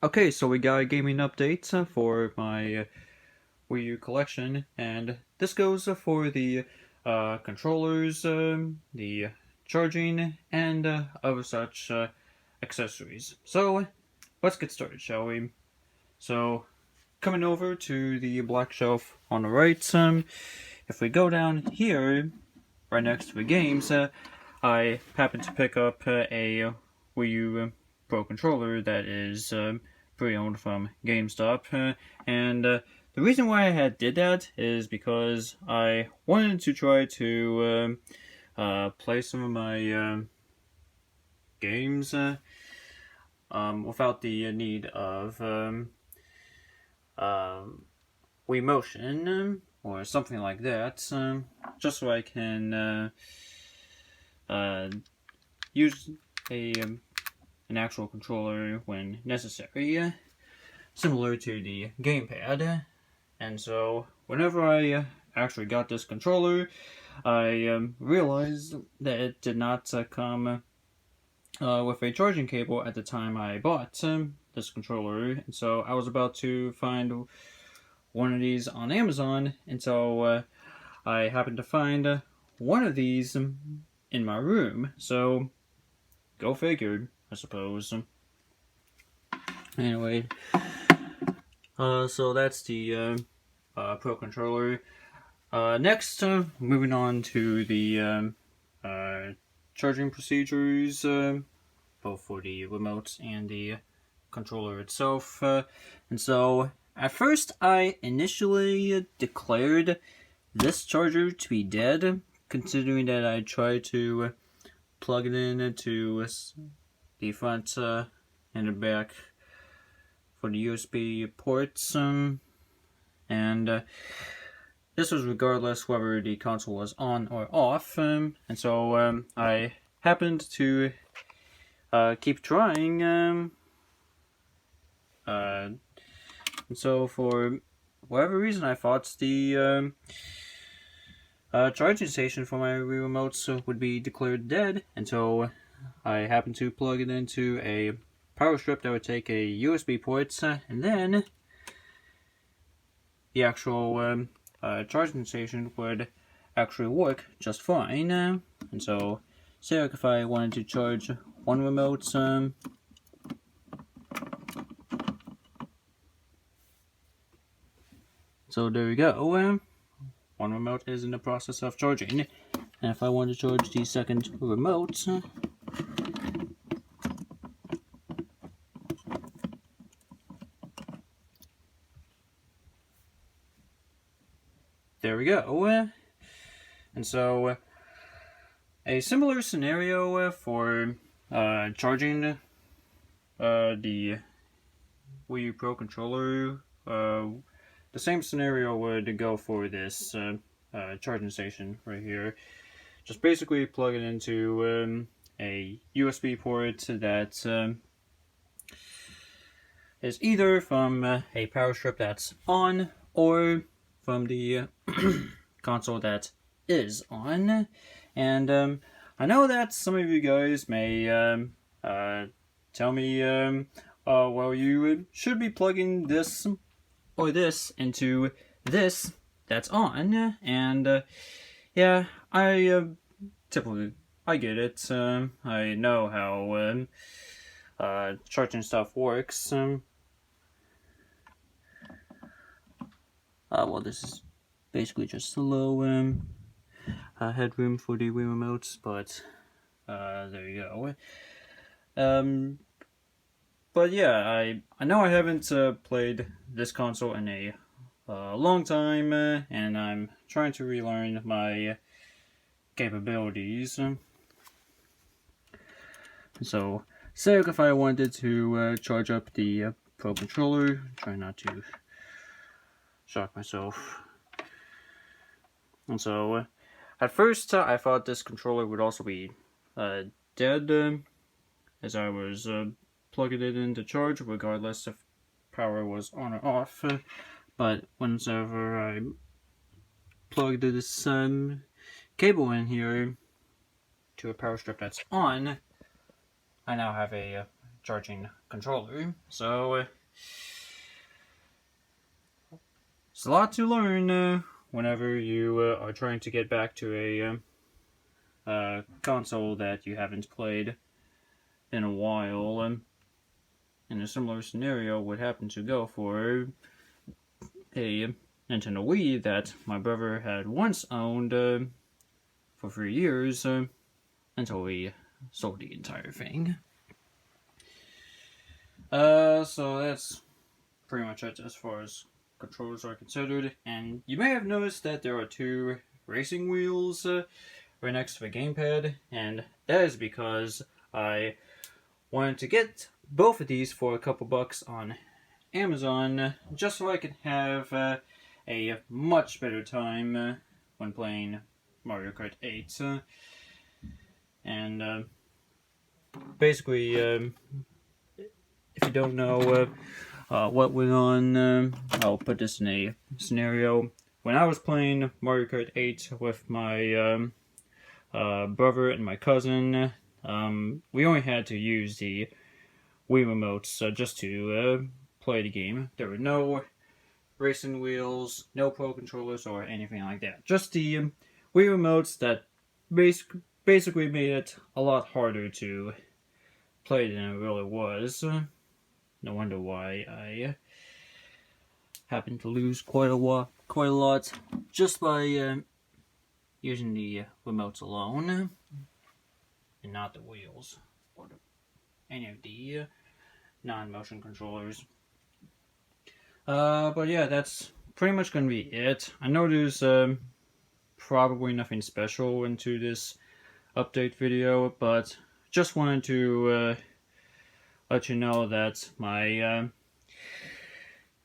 Okay, so we got a gaming update for my Wii U collection, and this goes for the controllers, the charging, and other such accessories. So, let's get started, shall we? So, coming over to the black shelf on the right, if we go down here, right next to the games, I happened to pick up a Wii U Pro controller that is pre-owned from GameStop, and the reason why I had did that is because I wanted to try to play some of my games without the need of Wii Motion or something like that, just so I can use an actual controller when necessary, similar to the gamepad. And so, whenever I actually got this controller, I realized that it did not come with a charging cable at the time I bought this controller. And so, I was about to find one of these on Amazon, and so I happened to find one of these in my room. So, go figured, I suppose. Anyway, so that's the Pro controller. Next, moving on to the charging procedures, both for the remote and the controller itself. And so, at first, I initially declared this charger to be dead, considering that I tried to plug it in to the front and the back for the USB ports, and this was regardless whether the console was on or off, and so I happened to keep trying, and so for whatever reason I thought the charging station for my Wii remotes would be declared dead, and so I happened to plug it into a power strip that would take a USB port, and then the actual charging station would actually work just fine. And so, say like if I wanted to charge one remote, so there we go. One remote is in the process of charging, and if I want to charge the second remote, there we go. And so, a similar scenario for charging the Wii U Pro controller. The same scenario would go for this charging station right here. Just basically plug it into a USB port that is either from a power strip that's on or from the console that is on. And I know that some of you guys may tell me, well, you should be plugging this or this into this that's on, and yeah, I typically I get it. I know how charging stuff works. Well, this is basically just a low headroom for the Wii remotes, but there you go. But yeah, I know I haven't played this console in a long time, and I'm trying to relearn my capabilities. So, say if I wanted to charge up the Pro controller, try not to shock myself. And so, at first, I thought this controller would also be dead, as I was plugging it into charge, regardless if power was on or off. But whenever I plugged this cable in here to a power strip that's on, I now have a charging controller. So it's a lot to learn whenever you are trying to get back to a console that you haven't played in a while. In a similar scenario would happen to go for a Nintendo Wii that my brother had once owned for 3 years until we sold the entire thing. So that's pretty much it as far as controllers are considered. And you may have noticed that there are 2 racing wheels right next to the gamepad, and that is because I wanted to get both of these for a couple bucks on Amazon, just so I could have a much better time when playing Mario Kart 8. And basically, if you don't know what went on, I'll put this in a scenario. When I was playing Mario Kart 8 with my brother and my cousin, we only had to use the Wii remotes just to play the game. There were no racing wheels, no pro controllers, or anything like that. Just the Wii remotes that basically made it a lot harder to play than it really was. No wonder why I happened to lose quite a lot just by using the remotes alone, and not the wheels or any of the non-motion controllers. But yeah, that's pretty much gonna be it. I know there's probably nothing special into this update video, but just wanted to let you know that my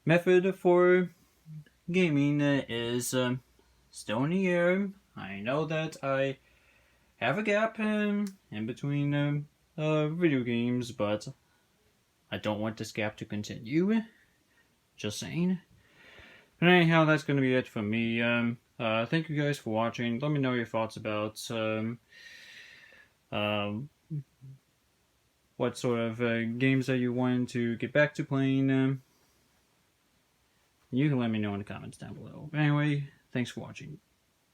method for gaming is still in the air. I know that I have a gap in between video games, but I don't want this gap to continue. Just saying. But anyhow, that's going to be it for me. Thank you guys for watching. Let me know your thoughts about what sort of games that you want to get back to playing. You can let me know in the comments down below. But anyway, thanks for watching.